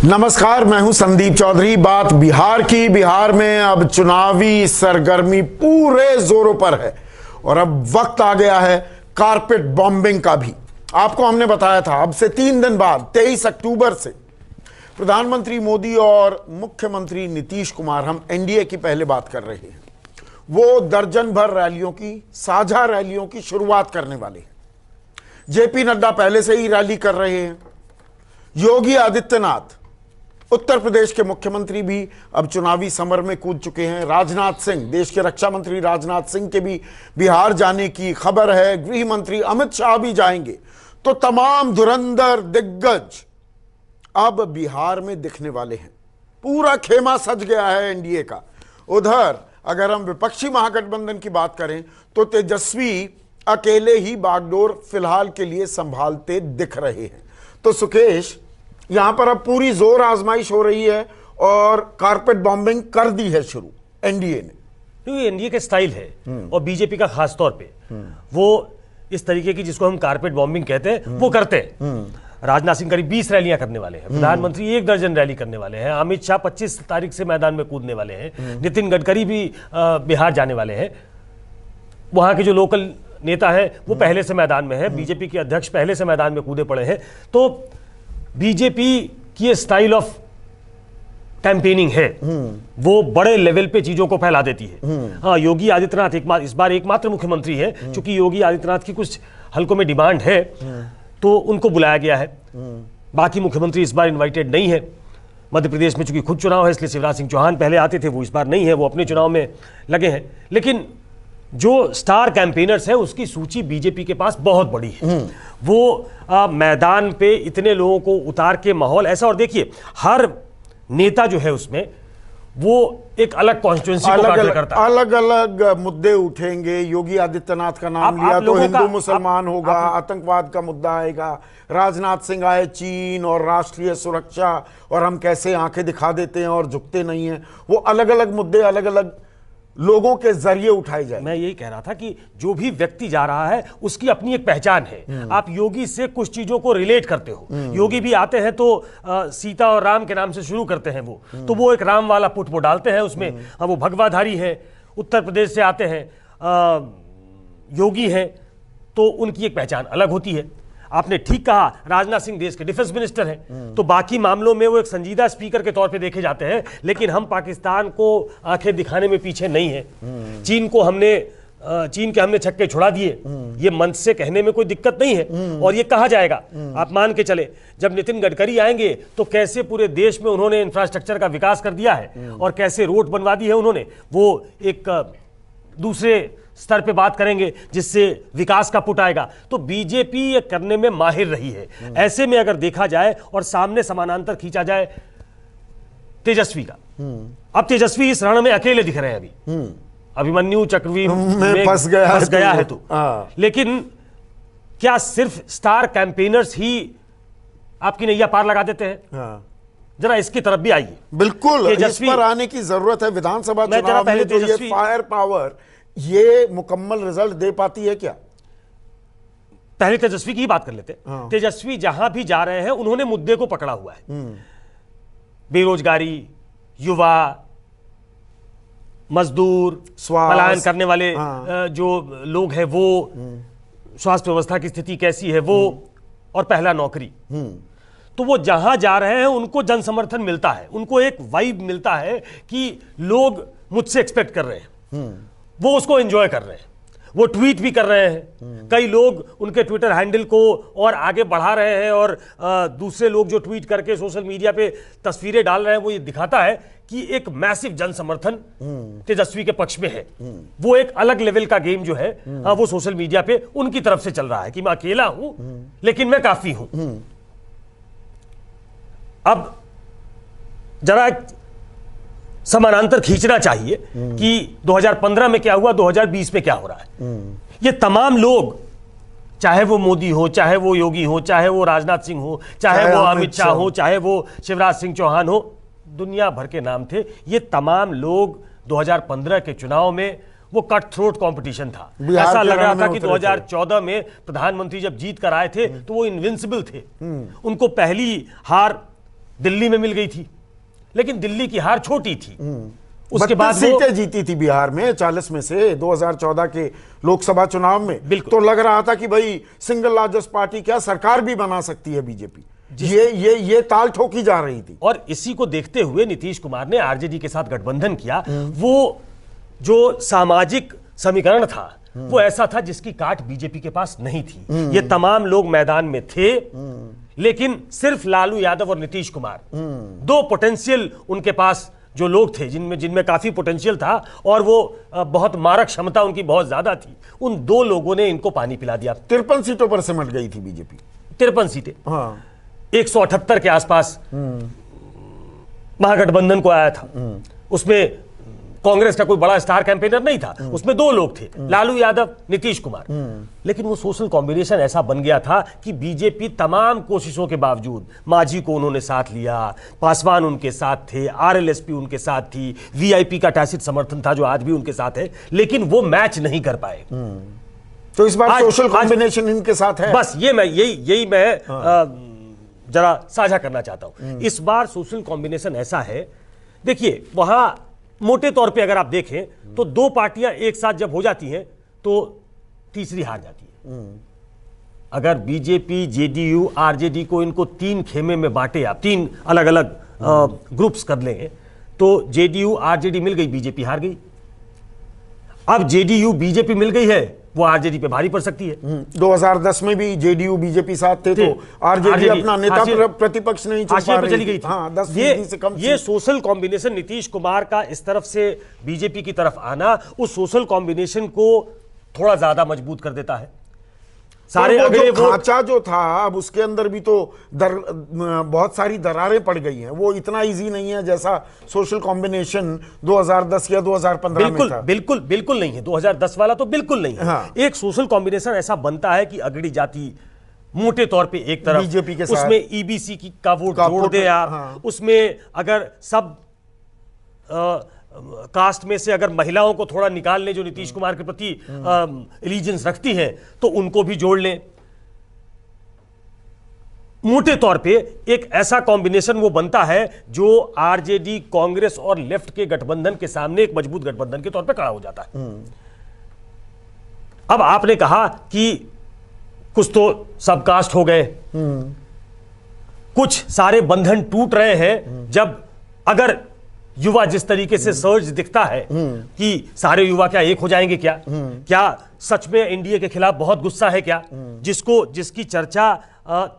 नमस्कार, मैं हूं संदीप चौधरी। बात बिहार की। बिहार में अब चुनावी सरगर्मी पूरे जोरों पर है और अब वक्त आ गया है कारपेट बॉम्बिंग का भी। आपको हमने बताया था अब से 3 दिन बाद 23 अक्टूबर से प्रधानमंत्री मोदी और मुख्यमंत्री नीतीश कुमार, हम एनडीए की पहले बात कर रहे हैं, वो दर्जन भर रैलियों की, साझा रैलियों की शुरुआत करने वाले हैं। जेपी नड्डा पहले से ही रैली कर रहे हैं। योगी आदित्यनाथ, उत्तर प्रदेश के मुख्यमंत्री, भी अब चुनावी समर में कूद चुके हैं। राजनाथ सिंह, देश के रक्षा मंत्री राजनाथ सिंह के भी बिहार जाने की खबर है। गृह मंत्री अमित शाह भी जाएंगे। तो तमाम धुरंधर दिग्गज अब बिहार में दिखने वाले हैं। पूरा खेमा सज गया है एनडीए का। उधर अगर हम विपक्षी महागठबंधन की बात करें तो तेजस्वी अकेले ही बागडोर फिलहाल के लिए संभालते दिख रहे हैं। तो सुकेश, यहां पर अब पूरी जोर आजमाइश हो रही है और कारपेट बॉम्बिंग कर दी है शुरू एनडीए ने। तो ये एनडीए का स्टाइल है और बीजेपी का खास तौर पे वो इस तरीके की, जिसको हम कारपेट बॉम्बिंग कहते हैं, वो करते हैं। राजनाथ सिंह करीब 20 रैलियां करने वाले हैं, प्रधानमंत्री 1 दर्जन रैली करने वाले हैं, अमित शाह 25 तारीख से मैदान में कूदने वाले हैं, नितिन गडकरी भी बिहार जाने वाले हैं। वहां के जो लोकल नेता हैं वो पहले से मैदान में है, बीजेपी के अध्यक्ष पहले से मैदान में कूदे पड़े हैं। तो बीजेपी की स्टाइल ऑफ कैंपेनिंग है, वो बड़े लेवल पे चीजों को फैला देती है। हाँ, योगी आदित्यनाथ इस बार एकमात्र मुख्यमंत्री है, क्योंकि योगी आदित्यनाथ की कुछ हलकों में डिमांड है तो उनको बुलाया गया है। बाकी मुख्यमंत्री इस बार इनवाइटेड नहीं है। मध्य प्रदेश में चूंकि खुद चुनाव है, इसलिए शिवराज सिंह चौहान पहले आते थे, वो इस बार नहीं है, वो अपने चुनाव में लगे हैं। लेकिन जो स्टार कैंपेनर्स है उसकी सूची बीजेपी के पास बहुत बड़ी है। वो मैदान पे इतने लोगों को उतार के माहौल ऐसा, और देखिए हर नेता जो है उसमें वो एक अलग कॉन्स्टिट्यूएंसी को टारगेट करता है। अलग अलग मुद्दे उठेंगे। योगी आदित्यनाथ का नाम लिया तो हिंदू मुसलमान होगा, आतंकवाद का मुद्दा आएगा। राजनाथ सिंह आए चीन और राष्ट्रीय सुरक्षा और हम कैसे आंखें दिखा देते हैं और झुकते नहीं हैं। वो अलग अलग मुद्दे अलग अलग लोगों के जरिए उठाए जाए। मैं यही कह रहा था कि जो भी व्यक्ति जा रहा है उसकी अपनी एक पहचान है। आप योगी से कुछ चीजों को रिलेट करते हो। योगी भी आते हैं तो सीता और राम के नाम से शुरू करते हैं तो वो एक राम वाला पुट वो डालते हैं उसमें। वो भगवाधारी है, उत्तर प्रदेश से आते हैं, योगी हैं, तो उनकी एक पहचान अलग होती है। आपने ठीक कहा, राजनाथ सिंह देश के डिफेंस मिनिस्टर हैं, तो बाकी मामलों में वो एक संजीदा स्पीकर के तौर पे देखे जाते हैं। लेकिन हम पाकिस्तान को आंखें दिखाने में पीछे नहीं है। चीन के हमने छक्के छुड़ा दिए, ये मंच से कहने में कोई दिक्कत नहीं है और ये कहा जाएगा। आप मान के चले, जब नितिन गडकरी आएंगे तो कैसे पूरे देश में उन्होंने इंफ्रास्ट्रक्चर का विकास कर दिया है और कैसे रोड बनवा दी है उन्होंने, वो एक दूसरे स्तर पे बात करेंगे जिससे विकास का पुट आएगा। तो बीजेपी ये करने में माहिर रही है। ऐसे में अगर देखा जाए और सामने समानांतर खींचा जाए तेजस्वी का, अब तेजस्वी इस रण में अकेले दिख रहे हैं। अभी अभिमन्यु चक्रव्यूह में फंस गया है तो। लेकिन क्या सिर्फ स्टार कैंपेनर्स ही आपकी नैया पार लगा देते हैं? जरा इसकी तरफ भी आइए। बिल्कुल, इस पर आने की जरूरत है। विधानसभा चुनाव में जो ये फायर पावर, ये मुकम्मल रिजल्ट दे पाती है क्या? पहले तेजस्वी की ही बात कर लेते हैं। तेजस्वी जहां भी जा रहे हैं उन्होंने मुद्दे को पकड़ा हुआ है। बेरोजगारी, युवा, मजदूर, पलायन करने वाले जो लोग हैं वो, स्वास्थ्य व्यवस्था की स्थिति कैसी है वो, और पहला नौकरी। तो वो जहां जा रहे हैं उनको जन समर्थन मिलता है, उनको एक वाइब मिलता है कि लोग मुझसे एक्सपेक्ट कर रहे हैं, वो उसको एंजॉय कर रहे हैं। वो ट्वीट भी कर रहे हैं, कई लोग उनके ट्विटर हैंडल को और आगे बढ़ा रहे हैं और दूसरे लोग जो ट्वीट करके सोशल मीडिया पे तस्वीरें डाल रहे हैं, वो ये दिखाता है कि एक मैसिव जन समर्थन तेजस्वी के पक्ष में है। वो एक अलग लेवल का गेम जो है वो सोशल मीडिया पे उनकी तरफ से चल रहा है कि मैं अकेला हूं लेकिन मैं काफी हूं। अब जरा समानांतर खींचना चाहिए कि 2015 में क्या हुआ, 2020 में क्या हो रहा है। ये तमाम लोग, चाहे वो मोदी हो, चाहे वो योगी हो, चाहे वो राजनाथ सिंह हो, चाहे वो अमित शाह हो, चाहे वो शिवराज सिंह चौहान हो, दुनिया भर के नाम थे, ये तमाम लोग 2015 के चुनाव में वो कट थ्रोट कंपटीशन था। ऐसा लग रहा था कि 2014 में प्रधानमंत्री जब जीत कर आए थे तो वो इनविंसिबल थे। उनको पहली हार दिल्ली में मिल गई थी, लेकिन दिल्ली की हार छोटी थी। उसके 32 बाद सीटें जीती थी बिहार में 40 में से 2014 के लोकसभा चुनाव में। बिल्कुल। तो लग रहा था कि भाई सिंगल लार्जेस्ट पार्टी क्या सरकार भी बना सकती है बीजेपी। ये ताल ठोकी जा रही थी। और इसी को देखते हुए नीतीश कुमार ने आरजेडी के साथ गठबंधन किया। वो जो सामाजिक समीकरण था वो ऐसा था जिसकी काट बीजेपी के पास नहीं थी। ये तमाम लोग मैदान में थे, लेकिन सिर्फ लालू यादव और नीतीश कुमार, दो पोटेंशियल उनके पास जो लोग थे जिनमें काफी पोटेंशियल था और वो बहुत मारक क्षमता उनकी बहुत ज्यादा थी, उन दो लोगों ने इनको पानी पिला दिया। 53 सीटों पर सिमट गई थी बीजेपी। 53 सीटें, हाँ। 178 के आसपास महागठबंधन को आया था। उसमें कांग्रेस का कोई बड़ा स्टार कैंपेनर नहीं था, उसमें दो लोग थे, लालू यादव, नीतीश कुमार। लेकिन वो सोशल कॉम्बिनेशन ऐसा बन गया था कि बीजेपी तमाम कोशिशों के बावजूद, मांझी को उन्होंने साथ लिया, पासवान उनके साथ थे, आरएलएसपी उनके साथ थी, वीआईपी का टैसिट समर्थन था जो आज भी उनके साथ है, लेकिन वो मैच नहीं कर पाए। तो इस बार सोशल कॉम्बिनेशन इनके साथ है। बस यही मैं जरा साझा करना चाहता हूं। इस बार सोशल कॉम्बिनेशन ऐसा है, देखिए वहां मोटे तौर पे अगर आप देखें तो दो पार्टियां एक साथ जब हो जाती हैं तो तीसरी हार जाती है। अगर बीजेपी, जेडीयू, आरजेडी को इनको तीन खेमे में बांटे, आप तीन अलग अलग ग्रुप्स कर लेंगे, तो जेडीयू आरजेडी मिल गई, बीजेपी हार गई। अब जेडीयू बीजेपी मिल गई है, वो आरजेडी पे भारी पड़ सकती है। 2010 में भी जेडीयू बीजेपी साथ थे तो आरजेडी अपना नेता प्रतिपक्ष नहीं चुन पा रही चली गई थी। हाँ, 10% से कम। ये सोशल कॉम्बिनेशन नीतीश कुमार का इस तरफ से बीजेपी की तरफ आना उस सोशल कॉम्बिनेशन को थोड़ा ज्यादा मजबूत कर देता है। सारे अगले ढांचा जो था अब उसके अंदर भी तो बहुत सारी दरारें पड़ गई हैं। वो इतना इजी नहीं है जैसा सोशल कॉम्बिनेशन 2010 या 2015 में था। बिल्कुल नहीं है। 2010 वाला तो बिल्कुल नहीं है। हाँ। एक सोशल कॉम्बिनेशन ऐसा बनता है कि अगड़ी जाति मोटे तौर पे एक तरफ, बीजेपी के साथ, उसमें ईबीसी का वोट जोड़ दे आप। हाँ। उसमें अगर सब कास्ट में से अगर महिलाओं को थोड़ा निकाल लें जो नीतीश कुमार के प्रति एलिजेंस रखती हैं तो उनको भी जोड़ लें। मोटे तौर पे एक ऐसा कॉम्बिनेशन वो बनता है जो आरजेडी, कांग्रेस और लेफ्ट के गठबंधन के सामने एक मजबूत गठबंधन के तौर पे खड़ा हो जाता है। अब आपने कहा कि कुछ तो सब कास्ट हो गए, कुछ सारे बंधन टूट रहे हैं। जब अगर युवा जिस तरीके से सर्ज दिखता है कि सारे युवा क्या एक हो जाएंगे, क्या सच में एनडीए के खिलाफ बहुत गुस्सा है क्या, जिसकी चर्चा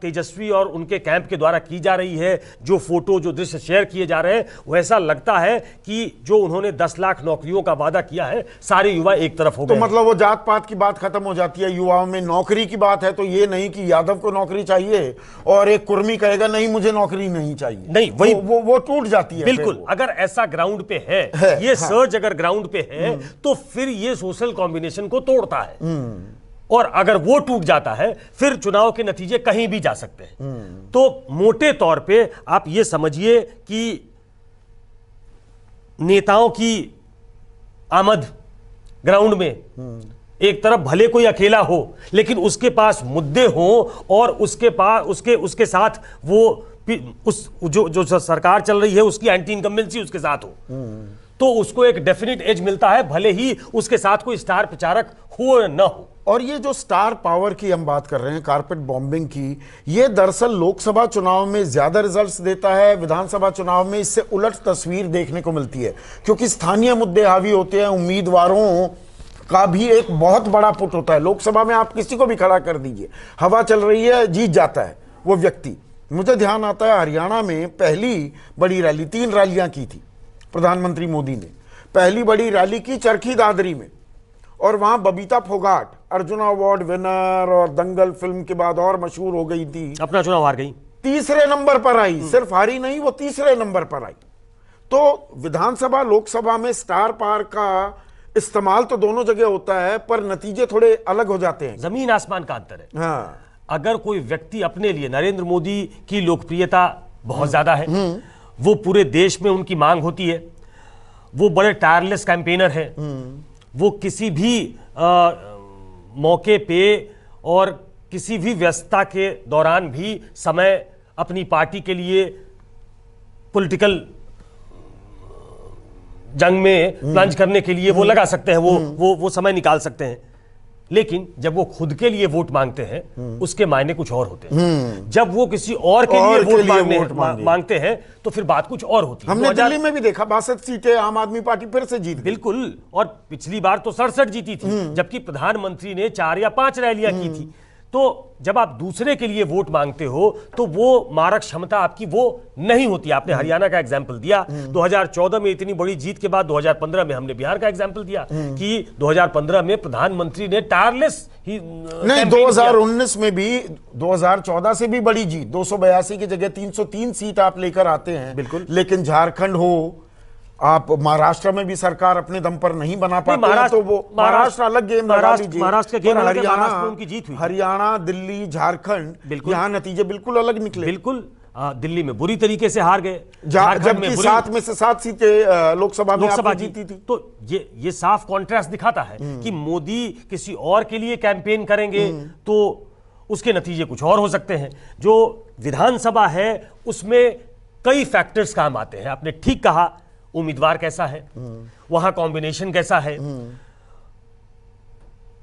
तेजस्वी और उनके कैंप के द्वारा की जा रही है, जो फोटो जो दृश्य शेयर किए जा रहे हैं, वैसा लगता है कि जो उन्होंने 10 लाख नौकरियों का वादा किया है सारे युवा एक तरफ हो गए। तो मतलब वो जात पात की बात खत्म हो जाती है, युवाओं में नौकरी की बात है। तो ये नहीं कि यादव को नौकरी चाहिए और एक कुर्मी कहेगा नहीं मुझे नौकरी नहीं चाहिए, नहीं, वही वो टूट जाती है। बिल्कुल, अगर ऐसा ग्राउंड पे है ये हाँ। सर्ज अगर ग्राउंड पे है तो फिर ये सोशल कॉम्बिनेशन को तोड़ता है। और अगर वो टूट जाता है फिर चुनाव के नतीजे कहीं भी जा सकते हैं। तो मोटे तौर पे आप ये समझिए कि नेताओं की आमद ग्राउंड में एक तरफ भले कोई अकेला हो लेकिन उसके पास मुद्दे हो और उसके साथ वो जो सरकार चल रही है उसकी एंटी इनकम्बेंसी उसके साथ हो, तो उसको एक डेफिनेट एज मिलता है, भले ही उसके साथ कोई स्टार प्रचारक हो या ना हो। और ये जो स्टार पावर की हम बात कर रहे हैं, कारपेट बॉम्बिंग की, ये दरअसल लोकसभा चुनाव में ज्यादा रिजल्ट्स देता है, विधानसभा चुनाव में इससे उलट तस्वीर देखने को मिलती है क्योंकि स्थानीय मुद्दे हावी होते हैं। उम्मीदवारों का भी एक बहुत बड़ा पुट होता है। लोकसभा में आप किसी को भी खड़ा कर दीजिए, हवा चल रही है, जीत जाता है वो व्यक्ति। मुझे ध्यान आता है हरियाणा में पहली बड़ी रैली, 3 रैलियां की थी प्रधानमंत्री मोदी ने। पहली बड़ी रैली की चरखी दादरी में और वहां बबीता फोगाट अर्जुन अवार्ड विनर और दंगल फिल्म के बाद और मशहूर हो गई थी, अपना चुनाव हार गई, तीसरे नंबर पर आई। सिर्फ हारी नहीं, वो तीसरे नंबर पर आई। तो विधानसभा लोकसभा में स्टार पावर का इस्तेमाल तो दोनों जगह होता है पर नतीजे थोड़े अलग हो जाते हैं, जमीन आसमान का अंतर है। हाँ। अगर कोई व्यक्ति अपने लिए, नरेंद्र मोदी की लोकप्रियता बहुत ज्यादा है, वो पूरे देश में उनकी मांग होती है, वो बड़े टायरलेस कैंपेनर हैं, वो किसी भी मौके पे और किसी भी व्यस्तता के दौरान भी समय अपनी पार्टी के लिए पॉलिटिकल जंग में प्लंज करने के लिए वो लगा सकते हैं, वो समय निकाल सकते हैं। लेकिन जब वो खुद के लिए वोट मांगते हैं उसके मायने कुछ और होते हैं। जब वो किसी और के लिए वोट मांगते हैं तो फिर बात कुछ और होती है। हमने दिल्ली में भी देखा 62 सीटें आम आदमी पार्टी फिर से जीत गई। बिल्कुल, और पिछली बार तो 67 जीती थी, जबकि प्रधानमंत्री ने 4 या 5 रैलियां की थी। तो जब आप दूसरे के लिए वोट मांगते हो तो वो मारक क्षमता आपकी वो नहीं होती। आपने हरियाणा का एग्जाम्पल दिया, 2014 में इतनी बड़ी जीत के बाद 2015 में हमने बिहार का एग्जाम्पल दिया कि 2015 में प्रधानमंत्री ने टायरलेस ही नहीं, 2019 में भी 2014 से भी बड़ी जीत, 282 की जगह 303 सीट आप लेकर आते हैं। बिल्कुल। लेकिन झारखंड हो, आप महाराष्ट्र में भी सरकार अपने दम पर नहीं बना पाते हैं, तो वो महाराष्ट्र अलग गेम लगा लीजिए। महाराष्ट्र के गेम अलग है, महाराष्ट्र में उनकी जीत हुई। हरियाणा, दिल्ली, झारखंड, यहाँ नतीजे बिल्कुल अलग निकले। बिल्कुल, दिल्ली में बुरी तरीके से हार गए, जबकि 7 में से 7 सीटें लोकसभा में जीती थी। तो ये साफ कॉन्ट्रास्ट दिखाता है कि मोदी किसी और के लिए कैंपेन करेंगे तो उसके नतीजे कुछ और हो सकते हैं। जो विधानसभा है उसमें कई फैक्टर्स काम आते हैं। आपने ठीक कहा, उम्मीदवार कैसा है, वहां कॉम्बिनेशन कैसा है,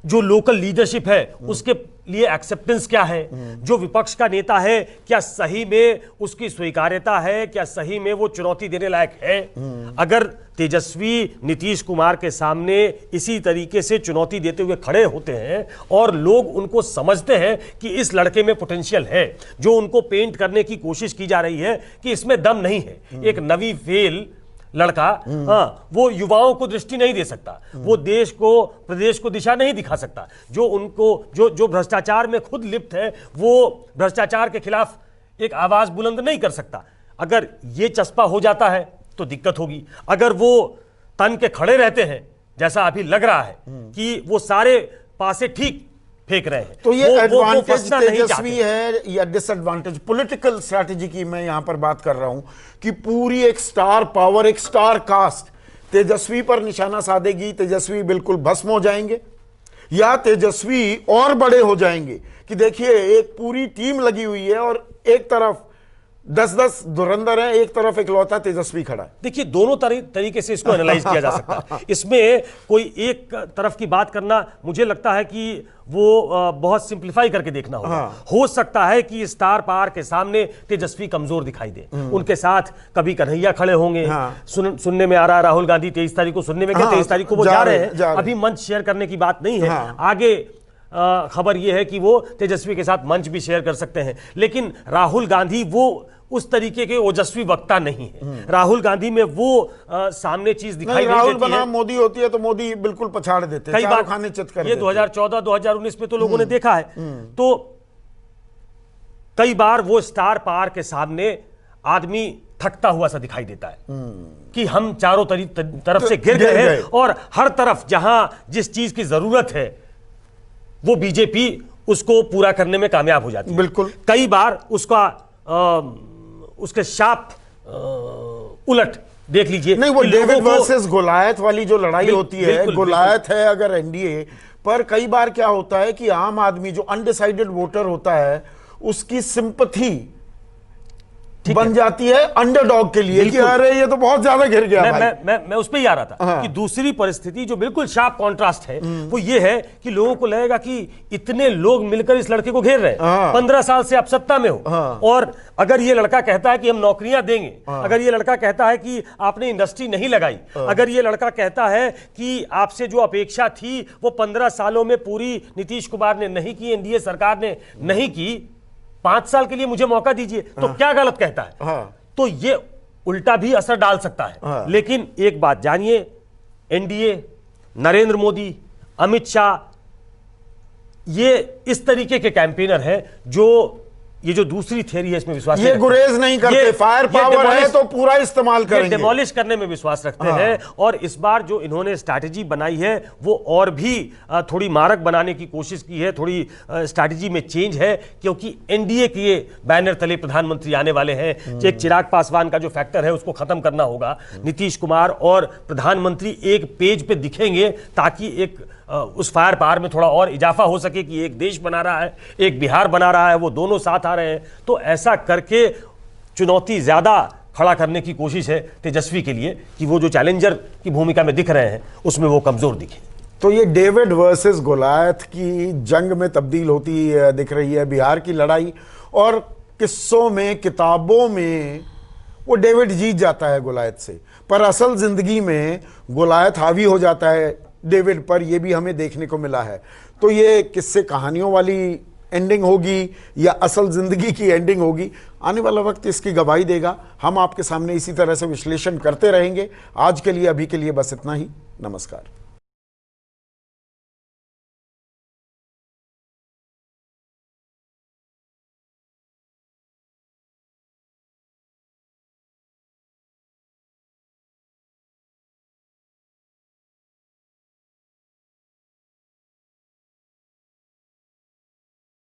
जो लोकल लीडरशिप है उसके लिए एक्सेप्टेंस क्या है, जो विपक्ष का नेता है क्या सही में उसकी स्वीकार्यता है, क्या सही में वो चुनौती देने लायक है। अगर तेजस्वी नीतीश कुमार के सामने इसी तरीके से चुनौती देते हुए खड़े होते हैं और लोग उनको समझते हैं कि इस लड़के में पोटेंशियल है, जो उनको पेंट करने की कोशिश की जा रही है कि इसमें दम नहीं है, एक नवी फेल लड़का, वो युवाओं को दृष्टि नहीं दे सकता, वो देश को, प्रदेश को दिशा नहीं दिखा सकता, जो उनको जो भ्रष्टाचार में खुद लिप्त है वो भ्रष्टाचार के खिलाफ एक आवाज बुलंद नहीं कर सकता। अगर ये चस्पा हो जाता है तो दिक्कत होगी। अगर वो तन के खड़े रहते हैं, जैसा अभी लग रहा है कि वो सारे पासे ठीक फेंक रहे हैं, तो ये एडवांटेज तेजस्वी है या डिसएडवांटेज? पॉलिटिकल स्ट्रैटेजी की मैं यहां पर बात कर रहा हूं कि पूरी एक स्टार पावर, एक स्टार कास्ट तेजस्वी पर निशाना साधेगी, तेजस्वी बिल्कुल भस्म हो जाएंगे, या तेजस्वी और बड़े हो जाएंगे कि देखिए एक पूरी टीम लगी हुई है और एक तरफ 10-10 धुरंधर है, एक तरफ इकलौता तेजस्वी खड़ा है। देखिए, दोनों तरीके से इसको एनालाइज किया जा सकता है। इसमें कोई एक तरफ की बात करना मुझे लगता है कि वो बहुत सिंप्लीफाई करके देखना होगा। हो सकता है कि स्टार पावर के सामने तेजस्वी कमजोर दिखाई दे, उनके साथ कभी कन्हैया खड़े होंगे। सुनने में आ रहा है राहुल गांधी 23 तारीख को, सुनने में क्या 23 तारीख को वो जा रहे हैं, अभी मंच शेयर करने की बात नहीं है। आगे खबर यह है कि वो तेजस्वी के साथ मंच भी शेयर कर सकते हैं। लेकिन राहुल गांधी वो उस तरीके के ओजस्वी वक्ता नहीं है। राहुल गांधी में वो सामने चीज दिखाई नहीं राहुल देती बना है। मोदी होती है तो मोदी बिल्कुल पछाड़ देते हैं, कई बार खाने चित कर ये 2014-2019 में तो लोगों ने देखा है। तो कई बार वो स्टार पावर के सामने आदमी थकता हुआ सा दिखाई देता है कि हम चारों तरफ से घिर गए हैं और हर तरफ जहां जिस चीज की जरूरत है वो बीजेपी उसको पूरा करने में कामयाब हो जाती है। बिल्कुल। कई बार उसके शाप उलट देख लीजिए। नहीं, वो डेविड वर्सेस गोलायत वाली जो लड़ाई होती है, गोलायत है अगर एनडीए पर, कई बार क्या होता है कि आम आदमी जो अनडिसाइडेड वोटर होता है उसकी सिंपैथी बन जाती है अंडरडॉग के लिए कि अरे ये तो बहुत ज्यादा घिर गया। मैं उस पे ही आ रहा था कि दूसरी परिस्थिति जो बिल्कुल शार्प कॉन्ट्रास्ट है वो ये है कि लोगों को लगेगा कि इतने लोग मिलकर इस लड़के को घेर रहे हैं, 15 साल से आप सत्ता में हो, और अगर ये लड़का कहता है कि हम नौकरियां देंगे, अगर ये लड़का कहता है कि आपने इंडस्ट्री नहीं लगाई, अगर ये लड़का कहता है कि आपसे जो अपेक्षा थी वो 15 सालों में पूरी नीतीश कुमार ने नहीं की, एनडीए सरकार ने नहीं की, 5 साल के लिए मुझे मौका दीजिए, तो क्या गलत कहता है? तो ये उल्टा भी असर डाल सकता है। लेकिन एक बात जानिए, एनडीए, नरेंद्र मोदी, अमित शाह, ये इस तरीके के कैंपेनर हैं जो ये जो दूसरी थ्योरी है इसमें विश्वास ये गुरेज नहीं करते, फायर पावर है तो पूरा इस्तेमाल करेंगे, डिमोलिश करने में विश्वास रखते हैं। और इस बार जो इन्होंने स्ट्रैटेजी बनाई है वो और भी थोड़ी मारक बनाने की कोशिश की है, थोड़ी स्ट्रैटेजी में चेंज है, क्योंकि एनडीए के बैनर तले प्रधानमंत्री आने वाले हैं। एक चिराग पासवान का जो फैक्टर है उसको खत्म करना होगा। नीतीश कुमार और प्रधानमंत्री एक पेज पे दिखेंगे ताकि एक उस फायर पावर में थोड़ा और इजाफा हो सके कि एक देश बना रहा है, एक बिहार बना रहा है, वो दोनों साथ आ रहे हैं। तो ऐसा करके चुनौती ज्यादा खड़ा करने की कोशिश है तेजस्वी के लिए कि वो जो चैलेंजर की भूमिका में दिख रहे हैं उसमें वो कमजोर दिखे। तो ये डेविड वर्सेस गोलायत की जंग में तब्दील होती दिख रही है बिहार की लड़ाई, और किस्सों में, किताबों में वो डेविड जीत जाता है गोलायत से, पर असल जिंदगी में गोलायत हावी हो जाता है डेविड पर, ये भी हमें देखने को मिला है। तो ये किस्से कहानियों वाली एंडिंग होगी या असल जिंदगी की एंडिंग होगी, आने वाला वक्त इसकी गवाही देगा। हम आपके सामने इसी तरह से विश्लेषण करते रहेंगे। आज के लिए, अभी के लिए बस इतना ही। नमस्कार।